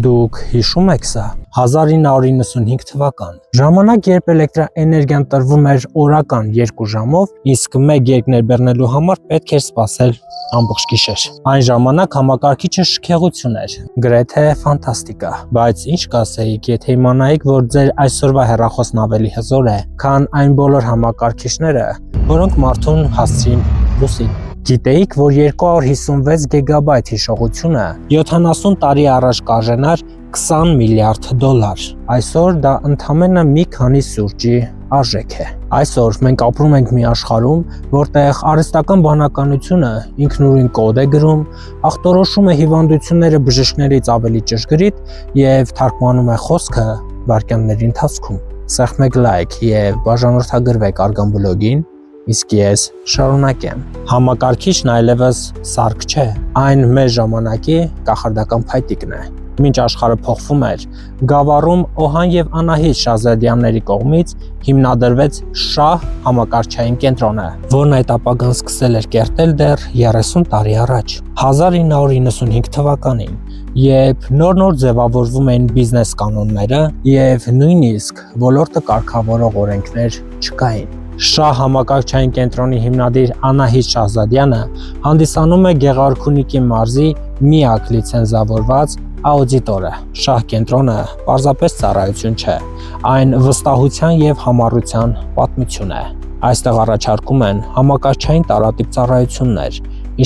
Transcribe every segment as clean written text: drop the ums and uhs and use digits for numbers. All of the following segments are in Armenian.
Դուք հիշում եք սա 1995 թվական ժամանակ, երբ էլեկտրաէներգիան տրվում էր օրական 2 ժամով, իսկ մեկ երկներ բեռնելու համար պետք էր սպասել ամբողջ գիշեր։ Այն ժամանակ համակարգիչը շքեղություն էր, գրեթե ֆանտաստիկա, բայց ինչ կասեիք, եթե իմանայիք, որ ձեր այսօրվա հեռախոսն ավելի հզոր է, քան այն բոլոր համակարգիչները, որոնք մարդուն հասցրին լուսին։ Գիտեիք, որ 256 գիգաբայթ հիշողությունը 70 տարի առաջ կարժենար $20 միլիարդ։ Այսօր դա ընդամենը մի քանի սուրճի արժեք է։ Այսօր մենք ապրում ենք մի աշխարհում, որտեղ արհեստական բանականությունը ինքնուրույն կոդ է գրում, ախտորոշում է հիվանդությունները բժիշկներից ավելի ճշգրիտ եւ թարգմանում է խոսքը վայրկյանների ընթացքում։ Սեղմեք լայք եւ բաժանորդագրվեք Արգան բլոգին, իսկ ես շարունակեմ։ Համակարգիչն այլևս սարք չէ, այն մեր ժամանակի կախարդական փայտիկն է։ Մինչ աշխարհը փոխվում էր, Գավառում Օհան եւ Անահիտ Շահզադյանների կողմից հիմնադրվեց Շահ համակարգչային կենտրոնը, որն այդ ապագան սկսել էր կերտել դեռ 30 տարի առաջ, 1995 թվականին, երբ նոր ձևավորվում էին բիզնես կանոնները եւ նույնիսկ ոլորտը կարգավորող օրենքներ չկային։ Շահ համակարգչային կենտրոնի հիմնադիր Անահիտ Շահզադյանը հանդիսանում է Գեղարքունիքի մարզի միակ լիցենզավորված աուդիտորը։ Շահ կենտրոնը պարզապես ծառայություն չէ, այն վստահության եւ համառության պատմություն է։ Այստեղ առաջարկում են համակարգչային տարատիպ ծառայություններ,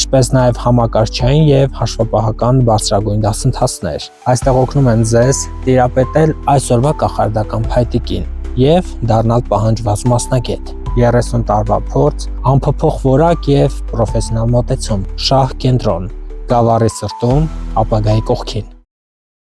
ինչպես նաեւ համակարգչային եւ հաշվապահական բարձրագույն դասընթացներ։ Այստեղ օգնում են ձեզ տիրապետել այսօրվա կախարդական փայտիկին եւ դառնալ պահանջված մասնագետ։ 30 տարվա փորձ, անփոփոխ որակ եւ պրոֆեսիոնալ մոտեցում։ Շահ կենտրոն, Գավառի սրտում, ապագայի կողքին։